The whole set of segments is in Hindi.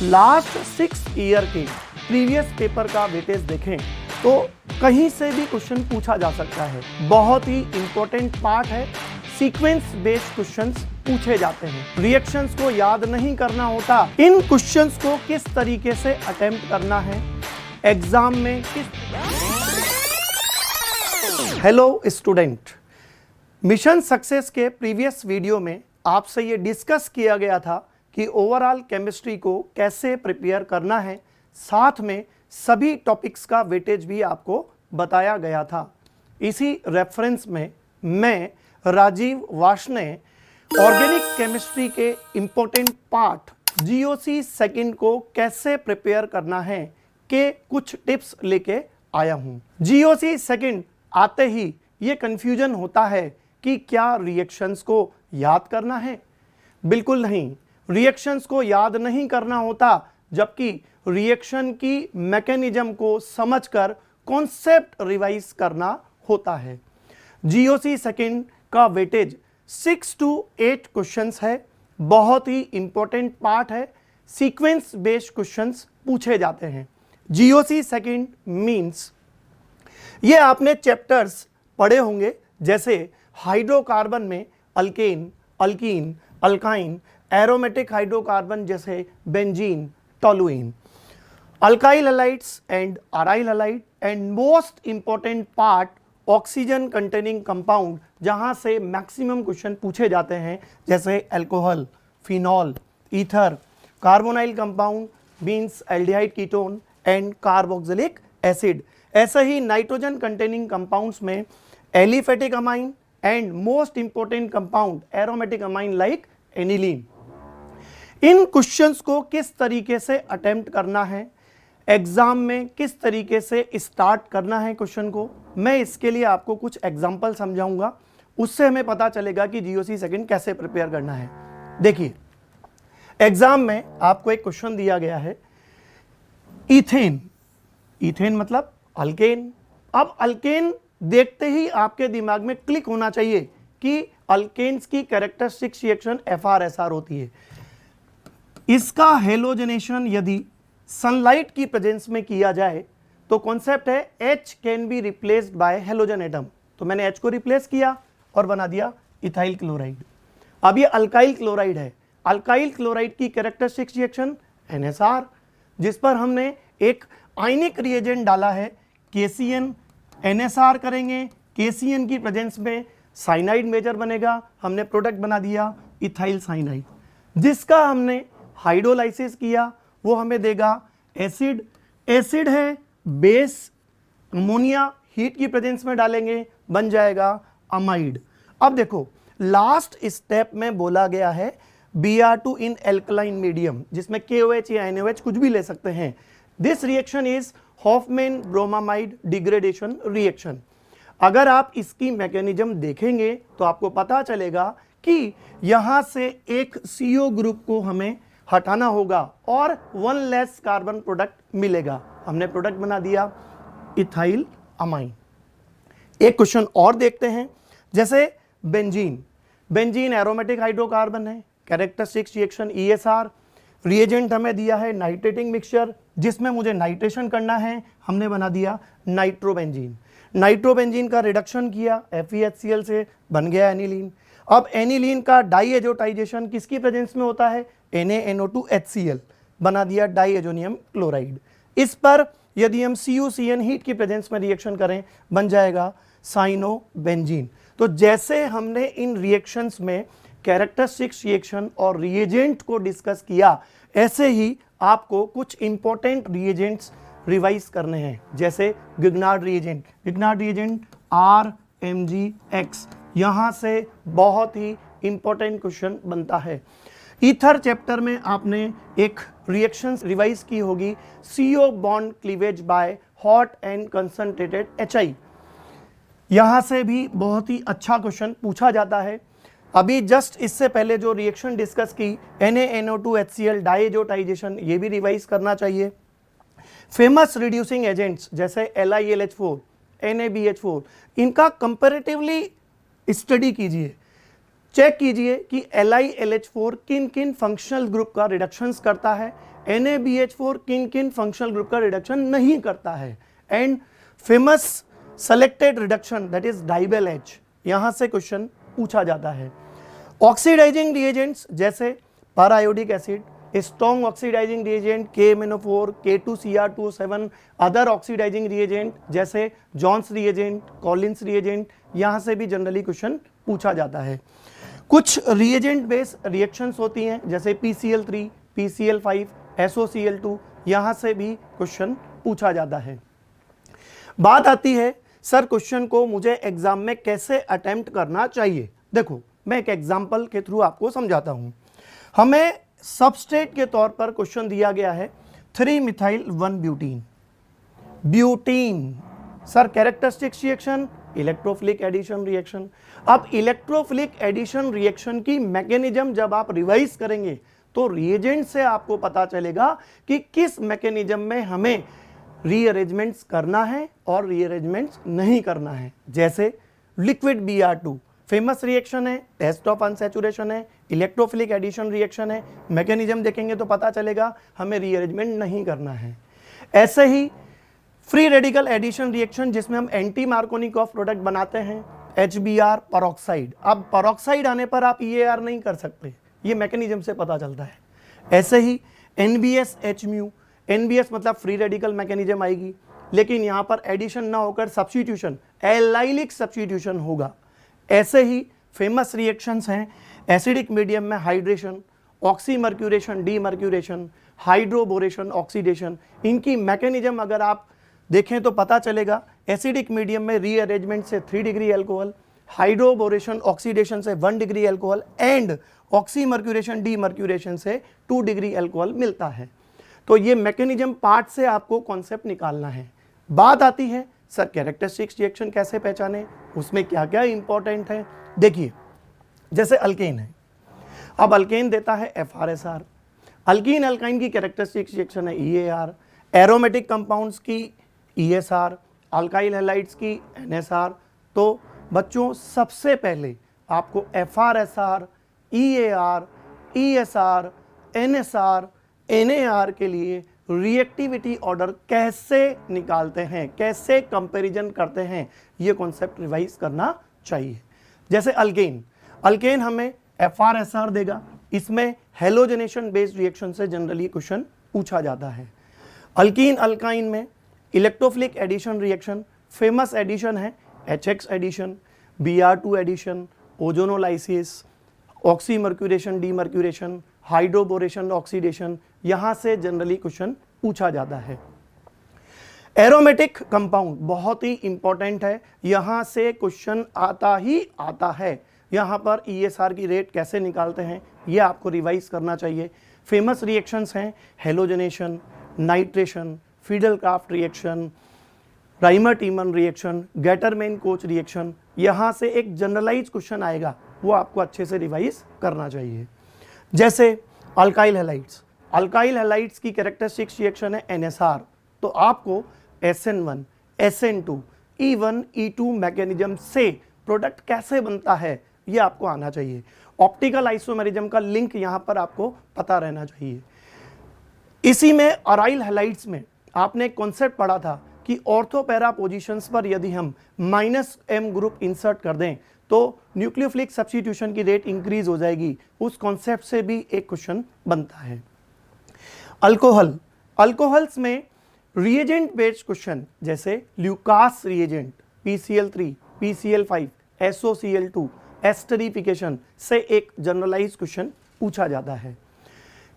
लास्ट 6 ईयर के प्रीवियस पेपर का वेटेज देखें तो कहीं से भी क्वेश्चन पूछा जा सकता है। बहुत ही इंपॉर्टेंट पार्ट है। सीक्वेंस बेस्ड क्वेश्चंस पूछे जाते हैं। रिएक्शंस को याद नहीं करना होता। इन क्वेश्चंस को किस तरीके से अटेम्प्ट करना है एग्जाम में हेलो स्टूडेंट, मिशन सक्सेस के प्रीवियस वीडियो में आपसे ये डिस्कस किया गया था कि ओवरऑल केमिस्ट्री को कैसे प्रिपेयर करना है, साथ में सभी टॉपिक्स का वेटेज भी आपको बताया गया था। इसी रेफरेंस में मैं राजीव वार्ष्णेय ऑर्गेनिक केमिस्ट्री के इंपॉर्टेंट पार्ट जीओसी सेकंड को कैसे प्रिपेयर करना है के कुछ टिप्स लेके आया हूं। जीओसी सेकंड आते ही ये कंफ्यूजन होता है कि क्या रिएक्शंस को याद करना है। बिल्कुल नहीं, रिएक्शंस को याद नहीं करना होता, जबकि रिएक्शन की मैकेनिज्म को समझकर कॉन्सेप्ट रिवाइज करना होता है। जीओसी सेकंड का वेटेज 6 to 8 क्वेश्चंस है। बहुत ही इंपॉर्टेंट पार्ट है। सीक्वेंस बेस्ड क्वेश्चंस पूछे जाते हैं। जीओसी सेकंड मींस ये आपने चैप्टर्स पढ़े होंगे, जैसे हाइड्रोकार्बन में alkane, alkene, alkyne, aromatic hydrocarbon जैसे benzene, toluene, alkyl halides and aryl halide, and most important part oxygen containing compound, जहां से मैक्सिमम क्वेश्चन पूछे जाते हैं, जैसे alcohol, phenol, ether, carbonyl compound means aldehyde ketone and carboxylic acid. ऐसे ही नाइट्रोजन कंटेनिंग कंपाउंड्स में aliphatic amine and most important compound aromatic amine like aniline. इन क्वेश्चंस को किस तरीके से अटेम्प्ट करना है, एग्जाम में किस तरीके से स्टार्ट करना है क्वेश्चन को, मैं इसके लिए आपको कुछ एग्जांपल समझाऊंगा। उससे हमें पता चलेगा कि जीओसी सेकंड कैसे प्रिपेयर करना है। देखिए, एग्जाम में आपको एक क्वेश्चन दिया गया है, इथेन। इथेन मतलब अल्केन। अब अल्केन देखते ही आपके दिमाग में क्लिक होना चाहिए कि अल्केन्स की कैरेक्टरिस्टिक रिएक्शन FR-SR होती है। इसका हेलोजनेशन यदि सनलाइट की प्रेजेंस में किया जाए तो कॉन्सेप्ट है H can be replaced by halogen atom. तो मैंने H को रिप्लेस किया और बना दिया इथाइल क्लोराइड। अब ये अल्काइल क्लोराइड है। अल्काइल क्लोराइड की कैरेक्टरिस्टिक रिएक्शन NSR, जिस पर हमने एक आयनिक रिएजेंट डाला है KCN, NSR करेंगे, KCN की प्रेजेंस में साइनाइड मेजर बनेगा, हमने प्रोडक्ट बना दिया इथाइल साइनाइड, जिसका हमने हाइड्रोलाइसिस किया, वो हमें देगा एसिड। एसिड है बेस, अमोनिया हीट की प्रेजेंस में डालेंगे, बन जाएगा अमाइड। अब देखो, लास्ट स्टेप में बोला गया है Br2 इन एल्कलाइन मीडियम, जिसमें KOH या NaOH कुछ भी ले सकते हैं। This reaction is Hofmann bromamide degradation reaction. अगर आप इसकी मैकेनिज्म देखेंगे तो आपको पता चलेगा कि यहां से एक CO ग्रुप को हमें हटाना होगा और 1 लेस कार्बन प्रोडक्ट मिलेगा। हमने प्रोडक्ट बना दिया इथाइल अमाइन। एक क्वेश्चन और देखते हैं, जैसे बेंजीन। बेंजीन एरोमेटिक हाइड्रोकार्बन है, कैरेक्टरिस्टिक रिएक्शन ESR। रिएजेंट हमें दिया है नाइट्रेटिंग मिक्सचर, जिसमें मुझे नाइट्रेशन करना है, हमने बना दिया नाइट्रोबेंजीन। नाइट्रोबेंजीन का रिडक्शन किया FeHCl से, बन गया एनिलीन। अब एनिलीन का डाईएजोटाइजेशन किसकी प्रेजेंस में होता है, NaNO2HCl, बना दिया डाईएजोनियम क्लोराइड। इस पर यदि हम CuCN हीट की प्रेजेंस में रिएक्शन करें, बन जाएगा साइनोबेंजीन। तो जैसे हमने इन रिएक्शंस में कैरेक्टरिस्टिक्स रिएक्शन और रिएजेंट को डिस्कस किया, ऐसे ही आपको कुछ इंपॉर्टेंट रिएजेंट्स रिवाइज करने हैं, जैसे गिग्नार्ड रिएजेंट। गिग्नार्ड रिएजेंट RMgX, यहां से बहुत ही इंपॉर्टेंट क्वेश्चन बनता है। ईथर चैप्टर में आपने एक रिएक्शन रिवाइज की होगी, CO bond cleavage by hot and concentrated HI। यहां से भी बहुत ही अच्छा क्वेश्चन पूछा जाता है। अभी जस्ट इससे पहले जो रिएक्शन डिस्कस की NaNO2HCl डाईएजोटाइजेशन, ये भी रिवाइज करना चाहिए। फेमस रिड्यूसिंग एजेंट्स जैसे LiLH4, NaBH4, इनका कंपैरेटिवली स्टडी कीजिए, चेक कीजिए कि LiLH4 किन किन फंक्शनल ग्रुप का रिडक्शंस करता है, NaBH4 किन किन फंक्शनल ग्रुप का रिडक्शन नहीं करता है। And famous selected reduction that is DIBAL H, यहां से क्वेश्चन पूछा जाता है। ऑक्सीडाइजिंग रिएजेंट्स जैसे periodic acid, strong oxidising reagent KMnO4, K2Cr2O7, other oxidising reagent जैसे जॉन्स रिएजेंट, कॉलिंस रिएजेंट, यहां से भी जनरली क्वेश्चन पूछा जाता है। कुछ रिएजेंट बेस्ड रिएक्शंस होती हैं जैसे PCl3, PCl5, SOCl2, यहां से भी क्वेश्चन पूछा जाता है। बात आती है सर क्वेश्चन को मुझे एग्जाम में कैसे अटेम्प्ट करना चाहिए। देखो मैं एक एग्जांपल के थ्रू आपको समझाता हूं। हमें सबस्ट्रेट के तौर पर क्वेश्चन दिया गया है 3-methyl-1-butene, butene. Sir characteristics reaction, electrophilic addition reaction. अब इलेक्ट्रोफिलिक एडिशन रिएक्शन की मैकेनिज्म जब आप रिवाइज करेंगे तो रिएजेंट से आपको पता चलेगा कि किस मैकेनिज्म में हमें रीअरेंजमेंट्स करना है और रीअरेंजमेंट्स नहीं करना है। जैसे लिक्विड Br2 फेमस रिएक्शन है, टेस्ट ऑफ अनसैचुरेशन है, इलेक्ट्रोफिलिक एडिशन रिएक्शन है, मैकेनिज्म देखेंगे तो पता चलेगा हमें रीअरेंजमेंट नहीं करना है। ऐसे ही फ्री रेडिकल एडिशन रिएक्शन जिसमें हम एंटी मार्कोनिकॉफ प्रोडक्ट बनाते हैं, HBr परऑक्साइड। अब परऑक्साइड आने पर आप EAR नहीं कर सकते, ये मैकेनिज्म से पता चलता है। ऐसे ही NBS HMu, NBS मतलब फ्री रेडिकल मैकेनिज्म आएगी, लेकिन यहां पर एडिशन ना होकर सब्स्टिट्यूशन, एलाइलिक सब्स्टिट्यूशन होगा। ऐसे ही फेमस रिएक्शंस हैं एसिडिक मीडियम में hydration, oxymercuration demercuration, hydroboration oxidation. इनकी मैकेनिज्म अगर आप देखें तो पता चलेगा एसिडिक मीडियम में रीअरेंजमेंट से 3 डिग्री अल्कोहल, हाइड्रोबोरेशन ऑक्सीडेशन से 1 degree alcohol and oxymercuration demercuration से 2 डिग्री अल्कोहल मिलता है। तो ये मैकेनिज्म पार्ट से आपको कॉन्सेप्ट निकालना है। बात आती है सर कैरेक्टरिस्टिक्स रिएक्शन कैसे पहचाने, उसमें क्या क्या इंपॉर्टेंट है। देखिए जैसे अल्केन है, अब अल्केन देता है FrSR, अल्कीन अल्काइन की कैरेक्टरिस्टिक्स रिएक्शन है EAR, एरोमेटिक कंपाउंड्स की ESR, अल्काइल हैलाइड्स की NSR। तो बच्चों सबसे पहले आपको FrSR, EAR, ESR, NSR, NAR के लिए रिएक्टिविटी ऑर्डर कैसे निकालते हैं, कैसे कंपैरिजन करते हैं, ये कॉन्सेप्ट रिवाइज करना चाहिए। जैसे अल्केन हमें FrSR देगा, इसमें हेलोजनेशन बेस्ड रिएक्शन से जनरली क्वेश्चन पूछा जाता है। अल्कीन अल्काइन में electrophilic addition reaction, famous addition है HX addition, Br2 addition, ozonolysis, oxymercuration demercuration, hydroboration oxidation, यहां से जनरली क्वेश्चन पूछा जाता है। एरोमेटिक कंपाउंड बहुत ही इंपॉर्टेंट है, यहां से क्वेश्चन आता ही आता है। यहां पर ESR की रेट कैसे निकालते हैं ये आपको रिवाइज करना चाहिए। फेमस रिएक्शंस हैं halogenation, nitration, Friedel Crafts reaction, Reimer Tiemann reaction, Gattermann Koch reaction. यहां से एक जनरलाइज क्वेश्चन आएगा, वो आपको अच्छे से रिवाइज करना चाहिए। जैसे अल्काइल हैलाइड्स, अल्काइल हैलाइड्स की कैरेक्टरिस्टिक्स रिएक्शन है NSR, तो आपको SN1, SN2, E1, E2 mechanism से प्रोडक्ट कैसे बनता है ये आपको आना चाहिए। ऑप्टिकल आइसोमेरिज्म का लिंक यहां पर आपको पता रहना चाहिए। इसी में अराइल हैलाइड्स में आपने एक कॉन्सेप्ट पढ़ा था कि ऑर्थोपैरा पोजीशंस पर यदि हम -M ग्रुप इंसर्ट कर दें तो न्यूक्लियोफिलिक सब्स्टिट्यूशन की रेट इंक्रीज हो जाएगी। उस कॉन्सेप्ट से भी एक क्वेश्चन बनता है। अल्कोहल्स में रिएजेंट बेस्ड क्वेश्चन जैसे Lucas reagent, PCl3, PCl5, SOCl2, esterification से एक जनरलाइज क्वेश्चन पूछा जाता है।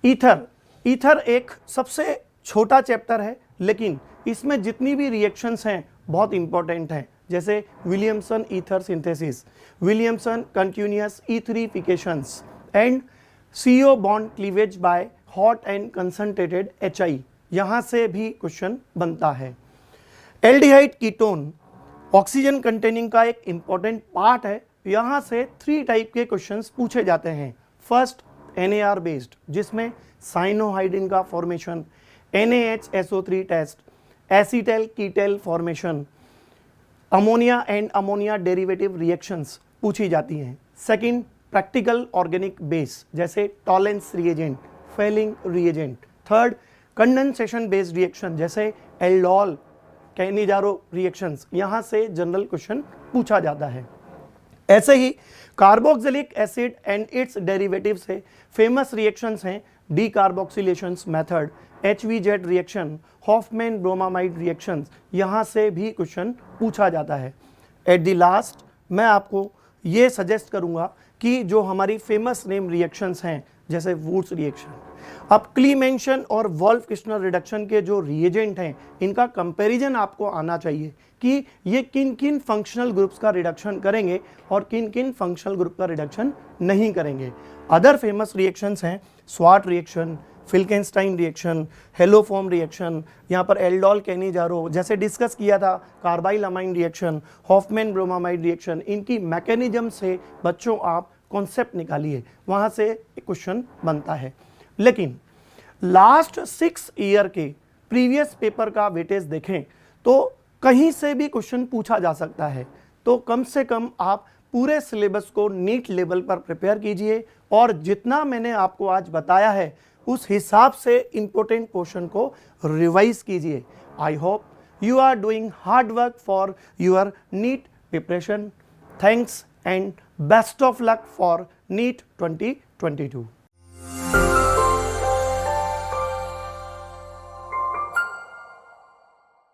ईथर एक सबसे छोटा चैप्टर है, लेकिन इसमें जितनी भी रिएक्शंस हैं बहुत इंपॉर्टेंट हैं। जैसे Williamson ether synthesis, Williamson continuous etherifications and CO bond cleavage by hot and concentrated HI, यहां से भी क्वेश्चन बनता है। एल्डिहाइड कीटोन ऑक्सीजन कंटेनिंग का एक इंपॉर्टेंट पार्ट है, यहां से 3 टाइप के क्वेश्चंस पूछे जाते हैं। फर्स्ट NAR बेस्ड जिसमें साइनोहाइडिन का formation, NaHSO3 test, acetyl ketal formation, ammonia and ammonia derivative reactions पूछी जाती हैं। सेकंड प्रैक्टिकल ऑर्गेनिक बेस जैसे Tollens reagent, Fehling reagent. Third condensation based reaction जैसे एल्डोल कैनिजारो रिएक्शंस, यहाँ से जनरल क्वेश्चन पूछा जाता है। ऐसे ही carboxylic acid and its derivative से फेमस रिएक्शंस हैं decarboxylation method, HVZ reaction, Hofmann bromamide reactions, यहाँ से भी क्वेश्चन पूछा जाता है। एट द लास्ट मैं आपको ये सजेस्ट करूँगा कि जो हमारी फेमस नेम रिएक्शंस हैं जैसे वुड्स रिएक्शन, अब क्लीमेंशन और वोल्फ किस्टनर रिडक्शन के जो रिएजेंट हैं इनका कंपैरिजन आपको आना चाहिए कि ये किन किन फंक्शनल ग्रुप्स का रिडक्शन करेंगे और किन किन फंक्शनल ग्रुप का रिडक्शन नहीं करेंगे। अदर फेमस रिएक्शंस हैं स्वाट रिएक्शन, फिल्केंस्टाइन रिएक्शन, हेलोफॉर्म रिएक्शन, यहाँ पर एल्डोल कैनिजारो जैसे डिस्कस किया था, carbyl amine reaction, Hofmann bromamide reaction, इनकी मैकेनिज्म से बच्चों आप कॉन्सेप्ट निकालिए, वहाँ से क्वेश्चन बनता है। लेकिन लास्ट 6 ईयर के प्रीवियस पेपर का वेटेज देखें तो कहीं से भी क्वेश्चन पूछा जा सकता है, तो कम से कम आप पूरे सिलेबस को नीट लेवल पर प्रिपेयर कीजिए और जितना मैंने आपको आज बताया है उस हिसाब से इंपॉर्टेंट पोर्शन को रिवाइज कीजिए। I hope you are doing hard work for your NEET preparation. Thanks and best of luck for NEET 2022।